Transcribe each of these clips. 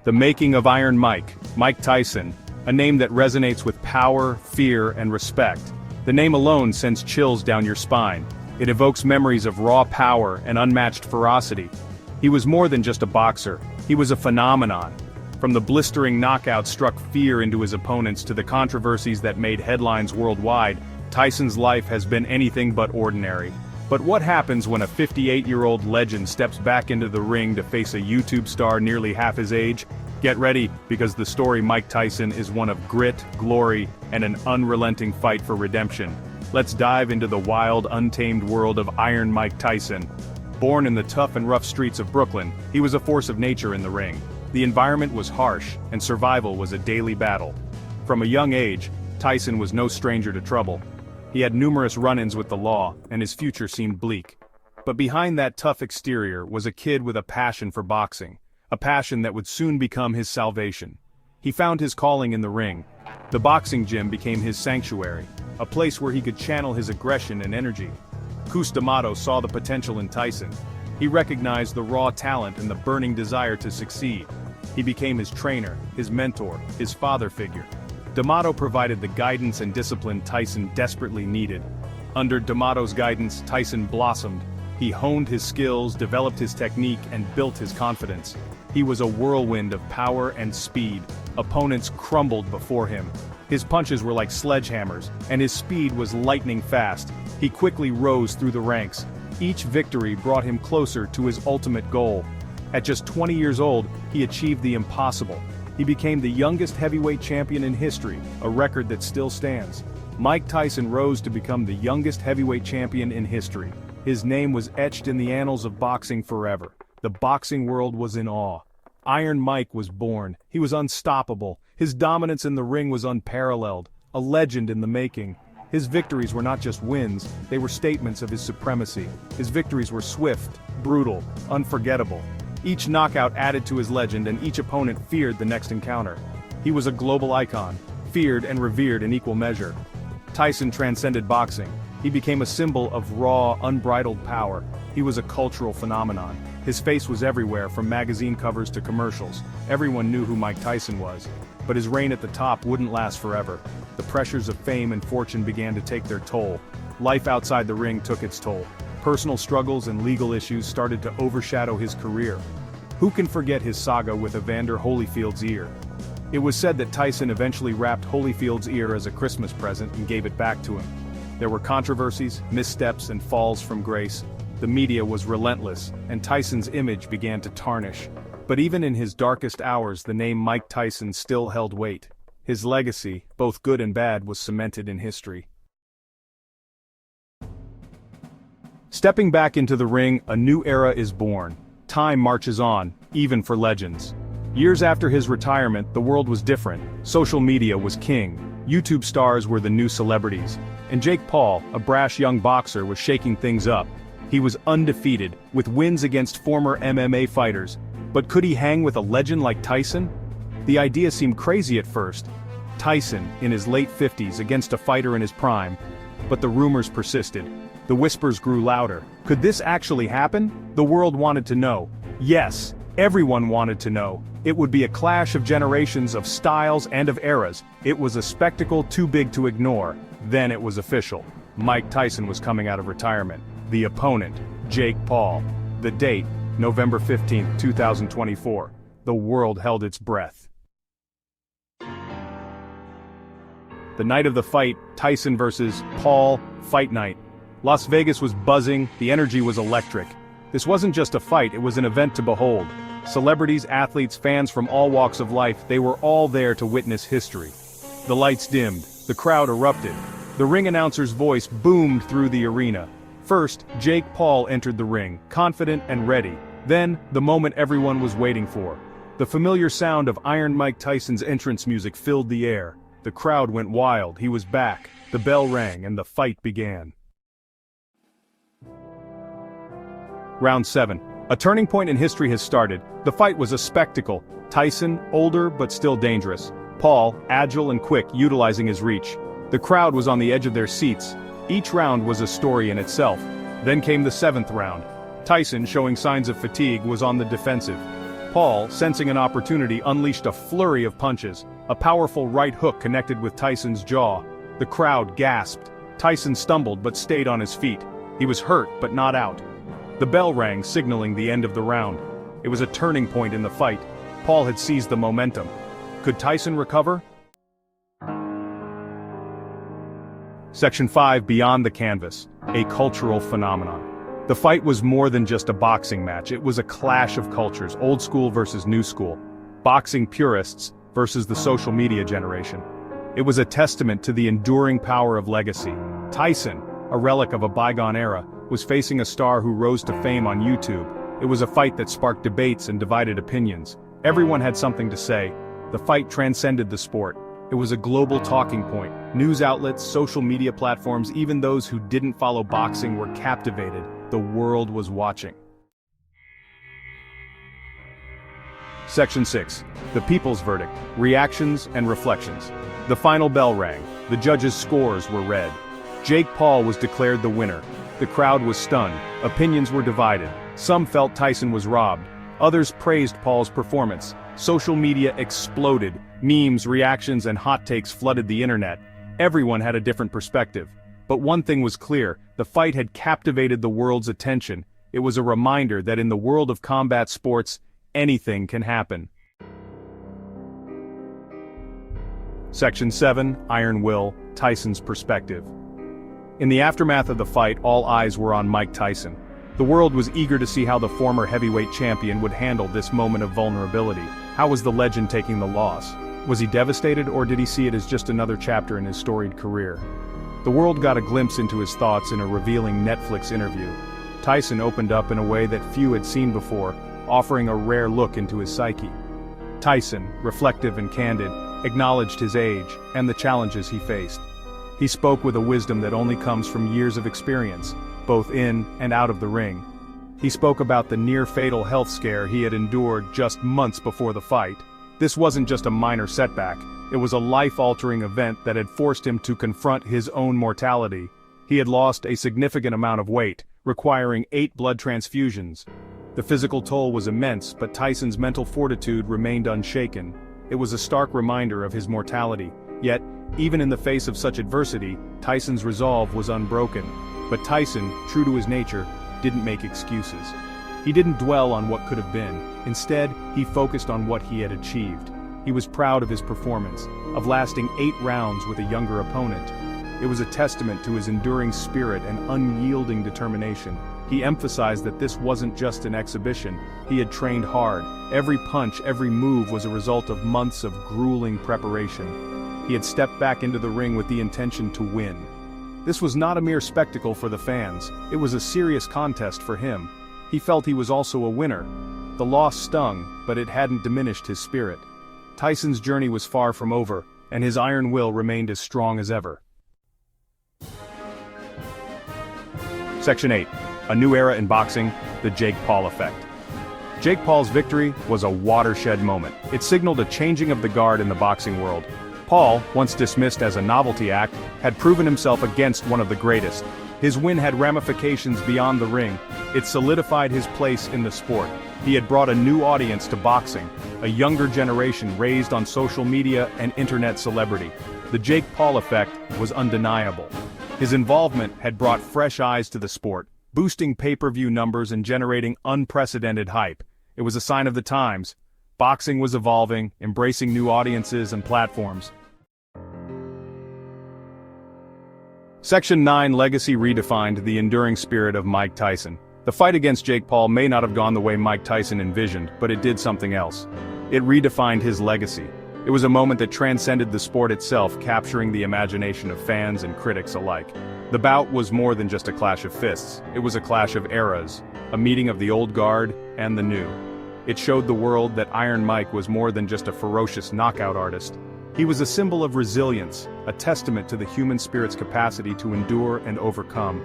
The making of Iron Mike, Mike Tyson, a name that resonates with power, fear, and respect. The name alone sends chills down your spine. It evokes memories of raw power and unmatched ferocity. He was more than just a boxer, he was a phenomenon. From the blistering knockouts struck fear into his opponents to the controversies that made headlines worldwide, Tyson's life has been anything but ordinary. But what happens when a 58-year-old legend steps back into the ring to face a YouTube star nearly half his age? Get ready, because the story Mike Tyson is one of grit, glory, and an unrelenting fight for redemption. Let's dive into the wild, untamed world of Iron Mike Tyson. Born in the tough and rough streets of Brooklyn, he was a force of nature in the ring. The environment was harsh, and survival was a daily battle. From a young age, Tyson was no stranger to trouble. He had numerous run-ins with the law, and his future seemed bleak. But behind that tough exterior was a kid with a passion for boxing, a passion that would soon become his salvation. He found his calling in the ring. The boxing gym became his sanctuary, a place where he could channel his aggression and energy. Cus D'Amato saw the potential in Tyson. He recognized the raw talent and the burning desire to succeed. He became his trainer, his mentor, his father figure. D'Amato provided the guidance and discipline Tyson desperately needed. Under D'Amato's guidance, Tyson blossomed. He honed his skills, developed his technique, and built his confidence. He was a whirlwind of power and speed. Opponents crumbled before him. His punches were like sledgehammers, and his speed was lightning fast. He quickly rose through the ranks. Each victory brought him closer to his ultimate goal. At just 20 years old, he achieved the impossible. He became the youngest heavyweight champion in history, a record that still stands. Mike Tyson rose to become the youngest heavyweight champion in history. His name was etched in the annals of boxing forever. The boxing world was in awe. Iron Mike was born. He was unstoppable. His dominance in the ring was unparalleled. A legend in the making. His victories were not just wins, they were statements of his supremacy. His victories were swift, brutal, unforgettable. Each knockout added to his legend, and each opponent feared the next encounter. He was a global icon, feared and revered in equal measure. Tyson transcended boxing. He became a symbol of raw, unbridled power. He was a cultural phenomenon. His face was everywhere, from magazine covers to commercials. Everyone knew who Mike Tyson was. But his reign at the top wouldn't last forever. The pressures of fame and fortune began to take their toll. Life outside the ring took its toll. Personal struggles and legal issues started to overshadow his career. Who can forget his saga with Evander Holyfield's ear? It was said that Tyson eventually wrapped Holyfield's ear as a Christmas present and gave it back to him. There were controversies, missteps, and falls from grace. The media was relentless, and Tyson's image began to tarnish. But even in his darkest hours, the name Mike Tyson still held weight. His legacy, both good and bad, was cemented in history. Stepping back into the ring, a new era is born. Time marches on, even for legends. Years after his retirement, the world was different. Social media was king. YouTube stars were the new celebrities. And Jake Paul, a brash young boxer, was shaking things up. He was undefeated, with wins against former MMA fighters. But could he hang with a legend like Tyson? The idea seemed crazy at first. Tyson, in his late 50s, against a fighter in his prime. But the rumors persisted. The whispers grew louder. Could this actually happen? The world wanted to know. Yes, everyone wanted to know. It would be a clash of generations, of styles, and of eras. It was a spectacle too big to ignore. Then it was official. Mike Tyson was coming out of retirement. The opponent, Jake Paul. The date, November 15, 2024. The world held its breath. The night of the fight, Tyson versus Paul, fight night. Las Vegas was buzzing, the energy was electric. This wasn't just a fight, it was an event to behold. Celebrities, athletes, fans from all walks of life, they were all there to witness history. The lights dimmed, the crowd erupted. The ring announcer's voice boomed through the arena. First, Jake Paul entered the ring, confident and ready. Then, the moment everyone was waiting for. The familiar sound of Iron Mike Tyson's entrance music filled the air. The crowd went wild, he was back. The bell rang and the fight began. Round 7. A turning point in history has started. The fight was a spectacle. Tyson, older but still dangerous. Paul, agile and quick, utilizing his reach. The crowd was on the edge of their seats. Each round was a story in itself. Then came the 7th round. Tyson, showing signs of fatigue, was on the defensive. Paul, sensing an opportunity, unleashed a flurry of punches. A powerful right hook connected with Tyson's jaw. The crowd gasped. Tyson stumbled but stayed on his feet. He was hurt but not out. The bell rang, signaling the end of the round. It was a turning point in the fight. Paul had seized the momentum. Could Tyson recover? Section 5, Beyond the Canvas, a cultural phenomenon. The fight was more than just a boxing match, it was a clash of cultures, old school versus new school. Boxing purists versus the social media generation. It was a testament to the enduring power of legacy. Tyson, a relic of a bygone era, was facing a star who rose to fame on YouTube. It was a fight that sparked debates and divided opinions. Everyone had something to say. The fight transcended the sport. It was a global talking point. News outlets, social media platforms, even those who didn't follow boxing were captivated. The world was watching. Section 6. The People's Verdict, Reactions and Reflections. The final bell rang. The judges' scores were read. Jake Paul was declared the winner. The crowd was stunned. Opinions were divided. Some felt Tyson was robbed. Others praised Paul's performance. Social media exploded. Memes, reactions, and hot takes flooded the internet. Everyone had a different perspective. But one thing was clear, the fight had captivated the world's attention. It was a reminder that in the world of combat sports, anything can happen. Section 7, Iron Will, Tyson's Perspective. In the aftermath of the fight, all eyes were on Mike Tyson. The world was eager to see how the former heavyweight champion would handle this moment of vulnerability. How was the legend taking the loss? Was he devastated, or did he see it as just another chapter in his storied career? The world got a glimpse into his thoughts in a revealing Netflix interview. Tyson opened up in a way that few had seen before, offering a rare look into his psyche. Tyson, reflective and candid, acknowledged his age and the challenges he faced. He spoke with a wisdom that only comes from years of experience, both in and out of the ring. He spoke about the near-fatal health scare he had endured just months before the fight. This wasn't just a minor setback, it was a life-altering event that had forced him to confront his own mortality. He had lost a significant amount of weight, requiring 8 blood transfusions. The physical toll was immense, but Tyson's mental fortitude remained unshaken. It was a stark reminder of his mortality. Yet, even in the face of such adversity, Tyson's resolve was unbroken. But Tyson, true to his nature, didn't make excuses. He didn't dwell on what could have been. Instead, he focused on what he had achieved. He was proud of his performance, of lasting 8 rounds with a younger opponent. It was a testament to his enduring spirit and unyielding determination. He emphasized that this wasn't just an exhibition. He had trained hard. Every punch, every move was a result of months of grueling preparation. He had stepped back into the ring with the intention to win. This was not a mere spectacle for the fans, it was a serious contest for him. He felt he was also a winner. The loss stung, but it hadn't diminished his spirit. Tyson's journey was far from over, and his iron will remained as strong as ever. Section 8. A new era in boxing, the Jake Paul effect. Jake Paul's victory was a watershed moment. It signaled a changing of the guard in the boxing world. Paul, once dismissed as a novelty act, had proven himself against one of the greatest. His win had ramifications beyond the ring. It solidified his place in the sport. He had brought a new audience to boxing, a younger generation raised on social media and internet celebrity. The Jake Paul effect was undeniable. His involvement had brought fresh eyes to the sport, boosting pay-per-view numbers and generating unprecedented hype. It was a sign of the times. Boxing was evolving, embracing new audiences and platforms. Section 9, Legacy redefined the enduring spirit of Mike Tyson. The fight against Jake Paul may not have gone the way Mike Tyson envisioned, but it did something else. It redefined his legacy. It was a moment that transcended the sport itself, capturing the imagination of fans and critics alike. The bout was more than just a clash of fists. It was a clash of eras, a meeting of the old guard and the new. It showed the world that Iron Mike was more than just a ferocious knockout artist. He was a symbol of resilience, a testament to the human spirit's capacity to endure and overcome.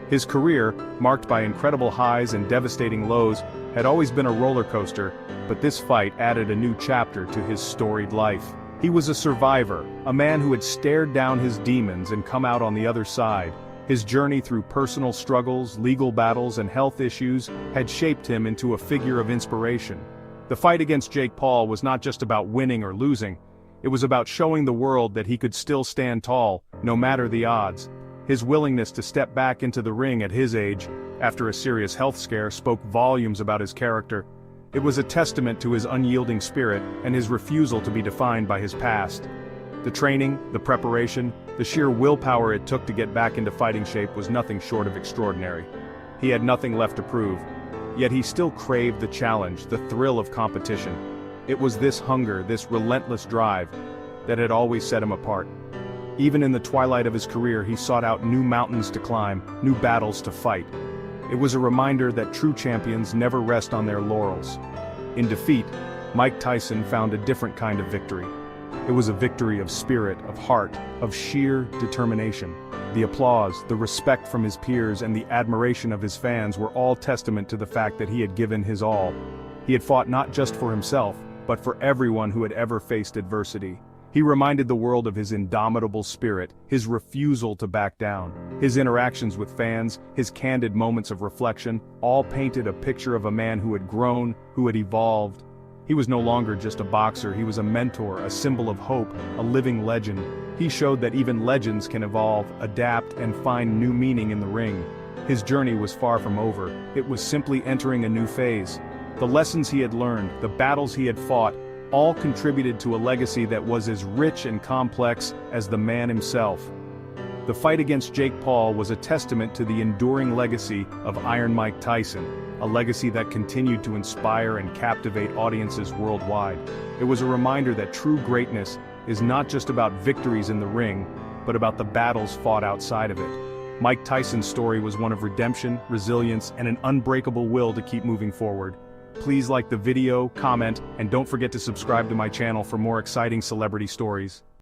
His career, marked by incredible highs and devastating lows, had always been a roller coaster, but this fight added a new chapter to his storied life. He was a survivor, a man who had stared down his demons and come out on the other side. His journey through personal struggles, legal battles, and health issues had shaped him into a figure of inspiration. The fight against Jake Paul was not just about winning or losing, it was about showing the world that he could still stand tall, no matter the odds. His willingness to step back into the ring at his age, after a serious health scare, spoke volumes about his character. It was a testament to his unyielding spirit and his refusal to be defined by his past. The training, the preparation, the sheer willpower it took to get back into fighting shape was nothing short of extraordinary. He had nothing left to prove, yet he still craved the challenge, the thrill of competition. It was this hunger, this relentless drive, that had always set him apart. Even in the twilight of his career, he sought out new mountains to climb, new battles to fight. It was a reminder that true champions never rest on their laurels. In defeat, Mike Tyson found a different kind of victory. It was a victory of spirit, of heart, of sheer determination. The applause, the respect from his peers, and the admiration of his fans were all testament to the fact that he had given his all. He had fought not just for himself, but for everyone who had ever faced adversity. He reminded the world of his indomitable spirit, his refusal to back down. His interactions with fans, his candid moments of reflection, all painted a picture of a man who had grown, who had evolved. He was no longer just a boxer, he was a mentor, a symbol of hope, a living legend. He showed that even legends can evolve, adapt, and find new meaning in the ring. His journey was far from over, it was simply entering a new phase. The lessons he had learned, the battles he had fought, all contributed to a legacy that was as rich and complex as the man himself. The fight against Jake Paul was a testament to the enduring legacy of Iron Mike Tyson, a legacy that continued to inspire and captivate audiences worldwide. It was a reminder that true greatness is not just about victories in the ring, but about the battles fought outside of it. Mike Tyson's story was one of redemption, resilience, and an unbreakable will to keep moving forward. Please like the video, comment, and don't forget to subscribe to my channel for more exciting celebrity stories.